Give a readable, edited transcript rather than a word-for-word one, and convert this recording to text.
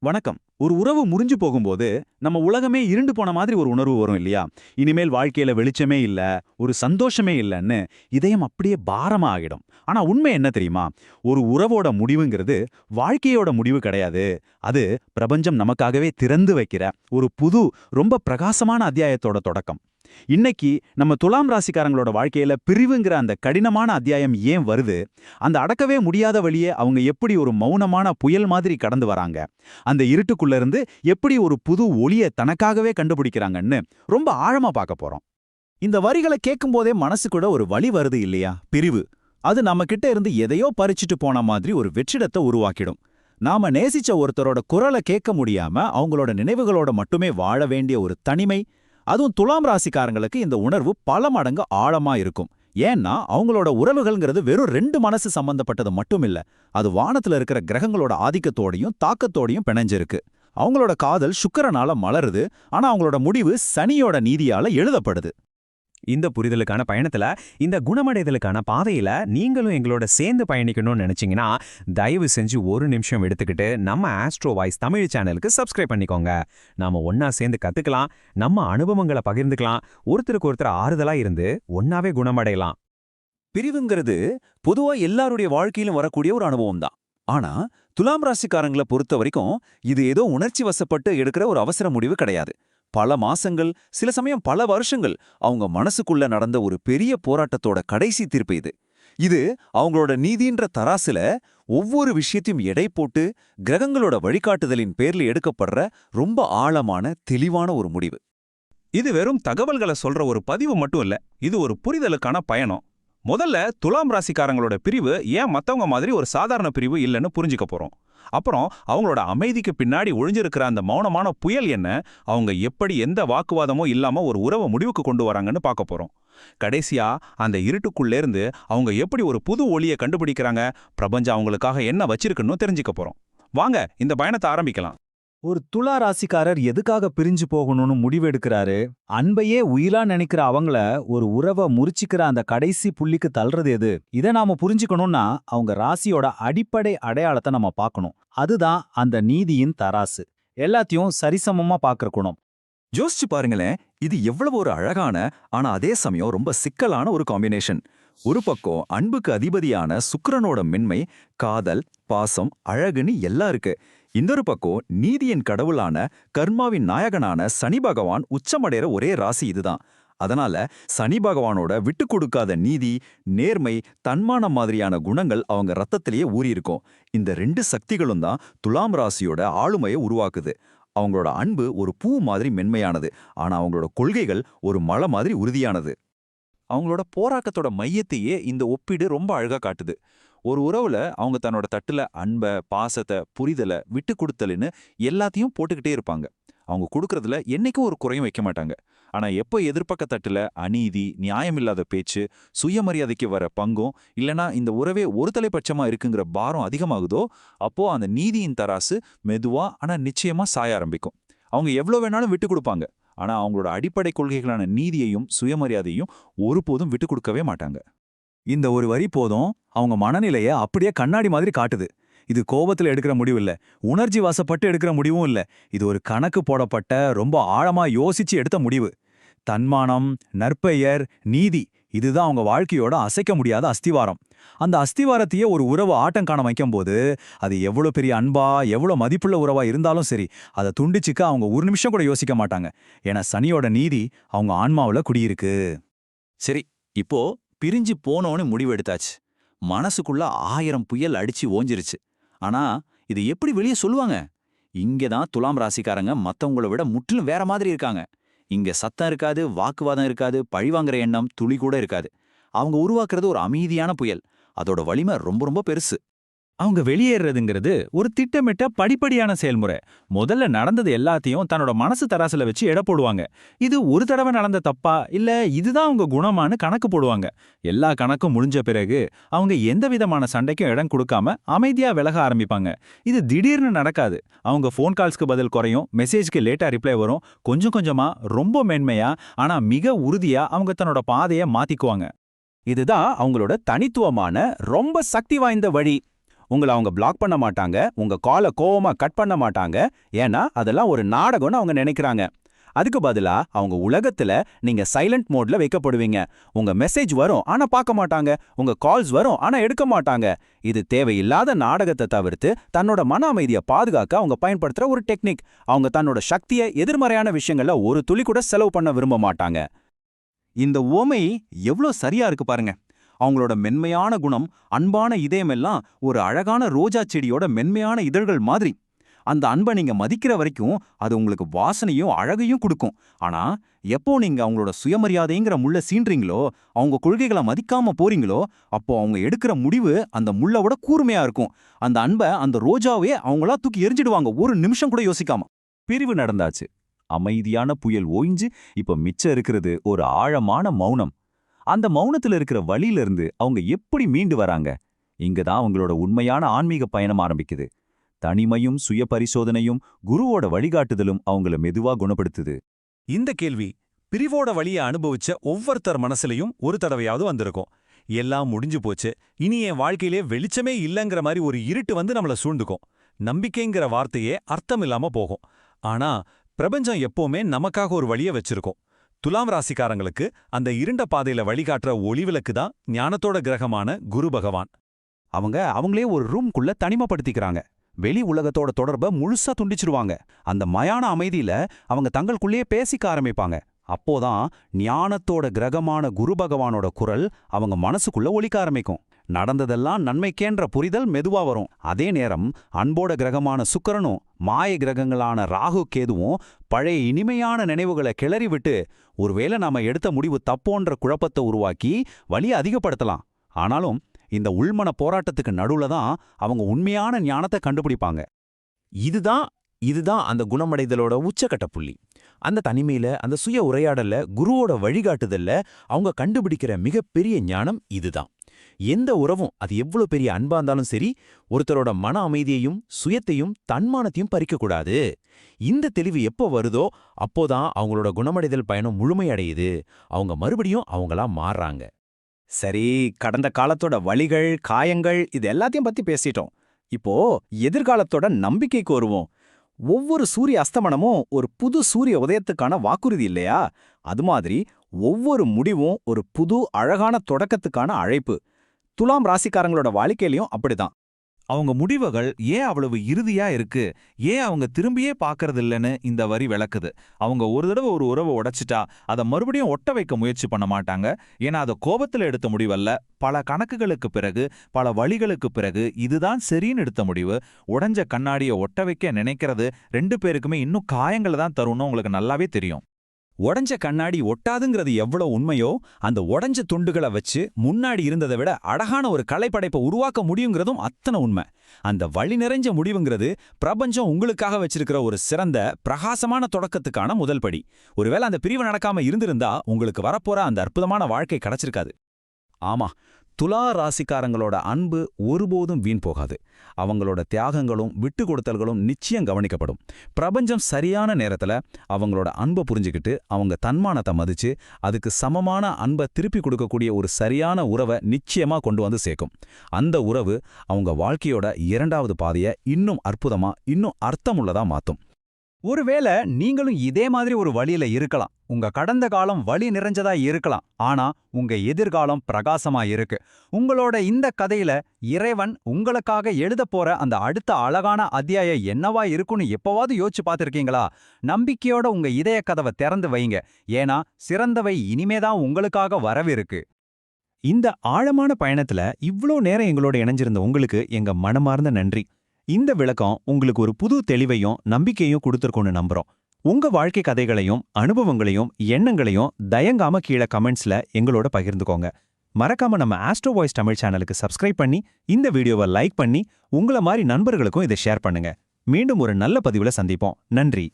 வணக்கம். ஒரு உறவு முறிஞ்சு போகும்போது, நம்ம உலகமே இருண்டு போன மாதிரி ஒரு உணர்வு வரும் இல்லையா? இனிமேல் வாழ்க்கையில வெளிச்சமே இல்ல, ஒரு சந்தோஷமே இல்லன்னு இதயம் அப்படியே பாரமா ஆகிடும். ஆனா உண்மை என்ன தெரியுமா? ஒரு உறவோட முடிவுங்கிறது வாழ்க்கையோட முடிவு கிடையாது. அது பிரபஞ்சம் நமக்காகவே திறந்து வைக்கிற ஒரு புது, ரொம்ப பிரகாசமான அத்தியாயத்தோட தொடக்கம். இன்னைக்கு நம்ம துலாம் ராசிக்காரங்களோட வாழ்க்கையில பிரிவுங்கிற அந்த கடினமான அத்தியாயம் ஏன் வருது? அந்த அடக்கவே முடியாத வழியே அவங்க எப்படி ஒரு மௌனமான புயல் மாதிரி கடந்து வராங்க? அந்த இருட்டுக்குள்ள இருந்து எப்படி ஒரு புது ஒளிய தனக்காகவே கண்டுபிடிக்கிறாங்கன்னு ரொம்ப ஆழமா பார்க்க போறோம். இந்த வரிகளை கேட்கும்போதே மனசுக்குள்ள ஒரு வலி வருது இல்லையா? பிரிவு. அது நம்ம கிட்ட இருந்து எதையோ பறிச்சுட்டு போன மாதிரி ஒரு வெற்றிடத்தை உருவாக்கிடும். நாம நேசிச்ச ஒருத்தரோட குரலை கேட்க முடியாம அவங்களோட நினைவுகளோட மட்டுமே வாழ வேண்டிய ஒரு தனிமை. அதுவும் துலாம் ராசிக்காரங்களுக்கு இந்த உணர்வு பல மடங்கு ஆழமா இருக்கும். ஏன்னா அவங்களோட உறவுகள்ங்கிறது வெறும் ரெண்டு மனசு சம்பந்தப்பட்டது மட்டும் இல்ல. அது வானத்துல இருக்கிற கிரகங்களோட ஆதிக்கத்தோடையும் தாக்கத்தோடையும் பிணைஞ்சிருக்கு. அவங்களோட காதல் சுக்கிரனால மலருது, ஆனா அவங்களோட முடிவு சனியோட நீதியால எழுதப்படுது. இந்த புரிதலுக்கான பயணத்துல, இந்த குணமடைதலுக்கான பாதையில நீங்களும் எங்களோட சேர்ந்து பயணிக்கணும்னு நினைச்சீங்கன்னா, தயவு செஞ்சு ஒரு நிமிஷம் எடுத்துக்கிட்டு நம்ம ஆஸ்ட்ரோ வாய்ஸ் தமிழ் சேனலுக்கு சப்ஸ்கிரைப் பண்ணிக்கோங்க. நாம ஒன்னா சேர்ந்து கத்துக்கலாம், நம்ம அனுபவங்களை பகிர்ந்துக்கலாம், ஒருத்தருக்கு ஒருத்தர் ஆறுதலா இருந்து ஒன்னாவே குணமடையலாம். பிரிவுங்கிறது பொதுவா எல்லாருடைய வாழ்க்கையிலும் வரக்கூடிய ஒரு அனுபவம் தான். ஆனா துலாம் ராசிக்காரங்களை பொறுத்த வரைக்கும் இது ஏதோ உணர்ச்சி வசப்பட்டு எடுக்கிற ஒரு அவசர முடிவு கிடையாது. பல மாசங்கள், சில சமயம் பல வருஷங்கள் அவங்க மனசுக்குள்ள நடந்த ஒரு பெரிய போராட்டத்தோட கடைசி தீர்ப்பு இது. இது அவங்களோட நீதின்ற தராசுல ஒவ்வொரு விஷயத்தையும் எடை போட்டு கிரகங்களோட வழிகாட்டுதலின் பேர்ல எடுக்கப்படுற ரொம்ப ஆழமான தெளிவான ஒரு முடிவு. இது வெறும் தகவல்களை சொல்ற ஒரு பதிவு மட்டும் இல்ல, இது ஒரு புரிதலுக்கான பயணம். முதல்ல துலாம் ராசிக்காரங்களோட பிரிவு ஏன் மத்தவங்க மாதிரி ஒரு சாதாரண பிரிவு இல்லைன்னு புரிஞ்சுக்க போறோம். அப்புறம் அவங்களோட அமைதிக்கு பின்னாடி ஒழிஞ்சிருக்கிற அந்த மௌனமான புயல் என்ன, அவங்க எப்படி எந்த வாக்குவாதமும் இல்லாம ஒரு உறவை முடிவுக்கு கொண்டு வராங்கன்னு பார்க்க போறோம். கடைசியா அந்த இருட்டுக்குள்ளேருந்து அவங்க எப்படி ஒரு புது ஒளியை கண்டுபிடிக்கிறாங்க, பிரபஞ்சம் அவங்களுக்காக என்ன வச்சிருக்குன்னு தெரிஞ்சுக்க போறோம். வாங்க இந்த பயணத்தை ஆரம்பிக்கலாம். ஒரு துலா ராசிக்காரர் எதுக்காக பிரிஞ்சு போகணும்னு முடிவெடுக்கிறாரு? அன்பையே உயிரா நினைக்கிற அவங்கள ஒரு உறவை முறிச்சிக்கிற அந்த கடைசி புள்ளிக்கு தள்ளுறது எது? இதை நாம புரிஞ்சுக்கணும்னா அவங்க ராசியோட அடிப்படை அடையாளத்தை நம்ம பார்க்கணும். அதுதான் அந்த நீதியின் தராசு. எல்லாத்தையும் சரிசமமா பார்க்கற குணம். யோசிச்சு பாருங்களேன், இது எவ்வளவு ஒரு அழகான ஆனா அதே சமயம் ரொம்ப சிக்கலான ஒரு காம்பினேஷன். ஒரு பக்கம் அன்புக்கு அதிபதியான சுக்கிரனோட மென்மை, காதல், பாசம், அழகுன்னு எல்லாம் இருக்கு. இன்னொரு பக்கம் நீதியின் கடவுளான கர்மாவின் நாயகனான சனி பகவான் உச்சமடைற ஒரே ராசி இதுதான். அதனால சனி பகவானோட விட்டு கொடுக்காத நீதி, நேர்மை, தன்மானம் மாதிரியான குணங்கள் அவங்க ரத்தத்திலேயே ஊறியிருக்கும். இந்த ரெண்டு சக்திகளும் தான் துலாம் ராசியோட ஆளுமையை உருவாக்குது. அவங்களோட அன்பு ஒரு பூ மாதிரி மென்மையானது, ஆனா அவங்களோட கொள்கைகள் ஒரு மலை மாதிரி உறுதியானது. அவங்களோட போராட்டத்தோட மையத்தையே இந்த ஒப்பீடு ரொம்ப அழகா காட்டுது. ஒரு உறவுல அவங்க தன்னோட தட்டுல அன்ப, பாசத்தை, புரிதலை, விட்டு கொடுத்தலுன்னு எல்லாத்தையும் போட்டுக்கிட்டே இருப்பாங்க. அவங்க கொடுக்கறதுல என்னைக்கும் ஒரு குறையும் வைக்க மாட்டாங்க. ஆனா எப்போ எதிர்பக்க தட்டுல அநீதி, நியாயமில்லாத பேச்சு, சுயமரியாதைக்கு வர பங்கும் இல்லனா இந்த உறவே ஒரு தலைப்பட்சமா இருக்குங்கிற பாரம் அதிகமாகுதோ, அப்போ அந்த நீதியின் தராசு மெதுவா ஆனா நிச்சயமா சாய ஆரம்பிக்கும். அவங்க எவ்வளவு வேணாலும் விட்டு கொடுப்பாங்க, ஆனா அவங்களோட அடிப்படை கொள்கைகளான நீதியையும் சுயமரியாதையும் ஒருபோதும் விட்டு கொடுக்கவே மாட்டாங்க. இந்த ஒரு வரி போதும் அவங்க மனநிலைய அப்படியே கண்ணாடி மாதிரி காட்டுது. இது கோபத்துல எடுக்கிற முடிவு இல்ல, உணர்ச்சி வசப்பட்டு எடுக்கிற முடிவும் இல்ல. இது ஒரு கணக்கு போடப்பட்ட, ரொம்ப ஆழமா யோசிச்சு எடுத்த முடிவு. தன்மானம், நற்பெயர், நீதி, இதுதான் அவங்க வாழ்க்கையோட அசைக்க முடியாத அஸ்திவாரம். அந்த அஸ்திவாரத்தையே ஒரு உறவு ஆட்டம் காண வைக்கும்போது, அது எவ்வளவு பெரிய அன்பா, எவ்வளவு மதிப்புள்ள உறவா இருந்தாலும் சரி, அதை துண்டிச்சுக்க அவங்க ஒரு நிமிஷம் கூட யோசிக்க மாட்டாங்க. ஏன்னா சனியோட நீதி அவங்க ஆன்மாவுல குடியிருக்கு. சரி, இப்போ பிரிஞ்சு போனோன்னு முடிவெடுத்தாச்சு. மனசுக்குள்ள 1000 புயல் அடிச்சு ஓஞ்சிருச்சு. ஆனா இது எப்படி வெளியே சொல்லுவாங்க? இங்கதான் துலாம் ராசிக்காரங்க மத்தவங்கள விட முற்றிலும் வேற மாதிரி இருக்காங்க. இங்க சத்தம் இருக்காது, வாக்குவாதம் இருக்காது, பழிவாங்கிற எண்ணம் துளி கூட இருக்காது. அவங்க உருவாக்குறது ஒரு அமைதியான புயல். அதோட வலிமை ரொம்ப ரொம்ப பெருசு. அவங்க வெளியேறதுங்கிறது ஒரு திட்டமிட்ட படிப்படியான செயல்முறை. முதல்ல நடந்தது எல்லாத்தையும் தன்னோட மனசு தராசுல வச்சு எடை போடுவாங்க. இது ஒரு தடவை நடந்த தப்பா இல்ல இதுதான் அவங்க குணமானு கணக்கு போடுவாங்க. எல்லா கணக்கும் முடிஞ்ச பிறகு அவங்க எந்த விதமான சண்டைக்கும் இடம் கொடுக்காம அமைதியா விலக ஆரம்பிப்பாங்க. இது திடீர்னு நடக்காது. அவங்க ஃபோன் கால்ஸ்க்கு பதில் குறையும், மெசேஜ்க்கு லேட்டா ரிப்ளை வரும். கொஞ்சம் கொஞ்சமா, ரொம்ப மென்மையா ஆனா மிக உறுதியா அவங்க தன்னோட பாதையை மாத்திக்குவாங்க. இதுதான் அவங்களோட தனித்துவமான ரொம்ப சக்தி வாய்ந்த வழி. உங்களை அவங்க பிளாக் பண்ண மாட்டாங்க, உங்க காலை கோவமா கட் பண்ண மாட்டாங்க. ஏன்னா அதெல்லாம் ஒரு நாடகம்னு அவங்க நினைக்கிறாங்க. அதுக்கு பதிலா அவங்க உலகத்துல நீங்க சைலண்ட் மோட்ல வைக்கப்படுவீங்க. உங்க மெசேஜ் வரும் ஆனா பார்க்க மாட்டாங்க, உங்க கால்ஸ் வரும் ஆனா எடுக்க மாட்டாங்க. இது தேவையில்லாத நாடகத்தை தவிர்த்து தன்னோட மன அமைதியை பாதுகாக்க அவங்க பயன்படுத்துற ஒரு டெக்னிக். அவங்க தன்னோட சக்தியை எதிர்மறையான விஷயங்கள்ல ஒரு துளி கூட செலவு பண்ண விரும்ப மாட்டாங்க. இந்த உவமை எவ்ளோ சரியா இருக்கு பாருங்க. அவங்களோட மென்மையான குணம், அன்பான இதயமெல்லாம் ஒரு அழகான ரோஜா செடியோட மென்மையான இதழ்கள் மாதிரி. அந்த அன்பை நீங்க மதிக்கிற வரைக்கும் அது உங்களுக்கு வாசனையும் அழகையும் கொடுக்கும். ஆனா எப்போ நீங்க அவங்களோட சுயமரியாதைங்கிற முள்ள சீன்றீங்களோ, அவங்க கொள்கைகளை மதிக்காம போறீங்களோ, அப்போ அவங்க எடுக்கிற முடிவு அந்த முள்ளோட கூர்மையா இருக்கும். அந்த அன்பை, அந்த ரோஜாவே அவங்களா தூக்கி எரிஞ்சிடுவாங்க, ஒரு நிமிஷம் கூட யோசிக்காம. பிரிவு நடந்தாச்சு. அமைதியான புயல் ஓய்ஞ்சு இப்ப மிச்சம் இருக்கிறது ஒரு ஆழமான மௌனம். அந்த மௌனத்துல இருக்கிற வழியிலிருந்து அவங்க எப்படி மீண்டு வராங்க? இங்கதான் அவங்களோட உண்மையான ஆன்மீக பயணம் ஆரம்பிக்குது. தனிமையும் சுய பரிசோதனையும் குருவோட வழிகாட்டுதலும் அவங்கள மெதுவா குணப்படுத்துது. இந்த கேள்வி பிரிவோட வழியை அனுபவிச்ச ஒவ்வொருத்தர் மனசுலயும் ஒரு தடவையாவது வந்திருக்கும். எல்லாம் முடிஞ்சு போச்சு, இனி என் வாழ்க்கையிலே வெளிச்சமே இல்லைங்கிற மாதிரி ஒரு இருட்டு வந்து நம்மள சூழ்ந்துக்கும். நம்பிக்கைங்கிற வார்த்தையே அர்த்தம் இல்லாம போகும். ஆனா பிரபஞ்சம் எப்பவுமே நமக்காக ஒரு வழியை வச்சிருக்கோம். துலாம் ராசிக்காரங்களுக்கு அந்த இருண்ட பாதையில வழிகாட்டுற ஒளிவிளக்கு தான் ஞானத்தோட கிரகமான குரு பகவான். அவங்களே ஒரு ரூம்குள்ள தனிமைப்படுத்திக்கிறாங்க. வெளி உலகத்தோட தொடர்பை முழுசா துண்டிச்சிருவாங்க. அந்த மயான அமைதியில அவங்க தங்களுக்குள்ளேயே பேசிக்க ஆரம்பிப்பாங்க. அப்போதான் ஞானத்தோட கிரகமான குரு பகவானோட குரல் அவங்க மனசுக்குள்ள ஒலிக்க ஆரம்பிக்கும். நடந்ததெல்லாம் நன்மைக்கேன்ற புரிதல் மெதுவா வரும். அதே நேரம் அன்போட கிரகமான சுக்கிரனும் மாய கிரகங்களான ராகு கேதுவும் பழைய இனிமையான நினைவுகளை கிளறி விட்டு ஒருவேளை நாம எடுத்த முடிவு தப்போன்ற குழப்பத்தை உருவாக்கி வலியை அதிகப்படுத்தலாம். ஆனாலும் இந்த உள்மன போராட்டத்துக்கு நடுவுல தான் அவங்க உண்மையான ஞானத்தை கண்டுபிடிப்பாங்க. இதுதான் அந்த குணமடைதலோட உச்சக்கட்ட புள்ளி. அந்த தனிமையில, அந்த சுய உரையாடல்ல, குருவோட வழிகாட்டுதல்ல அவங்க கண்டுபிடிக்கிற மிகப்பெரிய ஞானம் இதுதான். எந்த உறவும், அது எவ்வளவு பெரிய அன்பா இருந்தாலும் சரி, ஒருத்தரோட மன அமைதியையும் சுயத்தையும் தன்மானத்தையும் பறிக்கக்கூடாது. இந்த தெளிவு எப்போ வருதோ அப்போதான் அவங்களோட குணமடைதல் பயணம் முழுமையடையுது. அவங்க மறுபடியும் அவங்களா மாறுறாங்க. சரி, கடந்த காலத்தோட வலிகள், காயங்கள், இது எல்லாத்தையும் பத்தி பேசிட்டோம். இப்போ எதிர்காலத்தோட நம்பிக்கைக்கு வருவோம். ஒவ்வொரு சூரிய அஸ்தமனமும் ஒரு புது சூரிய உதயத்துக்கான வாக்குறுதி இல்லையா? அது மாதிரி ஒவ்வொரு முடிவும் ஒரு புது அழகான தொடக்கத்துக்கான அழைப்பு. துலாம் ராசிக்காரங்களோட வாழ்க்கையிலையும் அப்படிதான். அவங்க முடிவுகள் ஏன் அவ்வளவு இறுதியா இருக்கு, ஏன் அவங்க திரும்பியே பார்க்கறதில்லன்னு இந்த வரி விளக்குது. அவங்க ஒரு தடவை ஒரு உறவை உடைச்சிட்டா அதை மறுபடியும் ஒட்ட வைக்க முயற்சி பண்ண மாட்டாங்க. ஏன்னா அதை கோபத்துல எடுத்த முடிவல்ல, பல கணக்குகளுக்கு பிறகு, பல வழிகளுக்கு பிறகு இதுதான் சரின்னு எடுத்த முடிவு. உடைஞ்ச கண்ணாடியை ஒட்ட வைக்க நினைக்கிறது 2 பேருக்குமே இன்னும் காயங்களை தான் தரும்னு உங்களுக்கு நல்லாவே தெரியும். உடஞ்ச கண்ணாடி ஒட்டாதுங்கிறது எவ்வளவு உண்மையோ, அந்த உடஞ்ச துண்டுகளை வச்சு முன்னாடி இருந்ததை விட அழகான ஒரு கலைப்படைப்பை உருவாக்க முடியுங்கிறதும் அத்தனை உண்மை. அந்த வழி நிறைஞ்ச முடிவுங்கிறது பிரபஞ்சம் உங்களுக்காக வச்சிருக்கிற ஒரு சிறந்த பிரகாசமான தொடக்கத்துக்கான முதல் படி. ஒருவேளை அந்த பிரிவு நடக்காம இருந்திருந்தா உங்களுக்கு வரப்போற அந்த அற்புதமான வாழ்க்கை கிடைச்சிருக்காது. ஆமா, துலா ராசிக்காரங்களோட அன்பு ஒருபோதும் வீண் போகாது. அவங்களோட தியாகங்களும் விட்டு கொடுத்தல்களும் நிச்சயம் கவனிக்கப்படும். பிரபஞ்சம் சரியான நேரத்துல அவங்களோட அன்பை புரிஞ்சுக்கிட்டு அவங்க தன்மானத்தை மதிச்சு அதுக்கு சமமான அன்பை திருப்பி கொடுக்கக்கூடிய ஒரு சரியான உறவை நிச்சயமா கொண்டு வந்து சேர்க்கும். அந்த உறவு அவங்க வாழ்க்கையோட 2வது பாதையை இன்னும் அற்புதமா, இன்னும் அர்த்தமுள்ளதா மாத்தும். ஒருவேளை நீங்களும் இதே மாதிரி ஒரு வழியில இருக்கலாம். உங்க கடந்த காலம் வழி நிறைஞ்சதா இருக்கலாம். ஆனா உங்க எதிர்காலம் பிரகாசமா இருக்கு. உங்களோட இந்த கதையில இறைவன் உங்களுக்காக எழுத போற அந்த அடுத்த அழகான அத்தியாயம் என்னவா இருக்குன்னு எப்பவாவது யோசிச்சு பார்த்திருக்கீங்களா? நம்பிக்கையோட உங்க இதய கதவை திறந்து வைங்க. ஏன்னா சிறந்தவை இனிமேதான் உங்களுக்காக வரவிருக்கு. இந்த ஆழமான பயணத்துல இவ்ளோ நேரம் எங்களோட இணைஞ்சிருந்த உங்களுக்கு எங்க மனமார்ந்த நன்றி. இந்த விளக்கம் உங்களுக்கு ஒரு புது தெளிவையும் நம்பிக்கையும் கொடுத்துருக்கோன்னு நம்புறோம். உங்க வாழ்க்கை கதைகளையும் அனுபவங்களையும் எண்ணங்களையும் தயங்காம கீழே கமெண்ட்ஸ்ல எங்களோட பகிர்ந்துக்கோங்க. மறக்காம நம்ம ஆஸ்ட்ரோ வாய்ஸ் தமிழ் சேனலுக்கு சப்ஸ்கிரைப் பண்ணி இந்த வீடியோவை லைக் பண்ணி உங்கள மாதிரி நண்பர்களுக்கும் இதை ஷேர் பண்ணுங்க. மீண்டும் ஒரு நல்ல பதிவுல சந்திப்போம். நன்றி.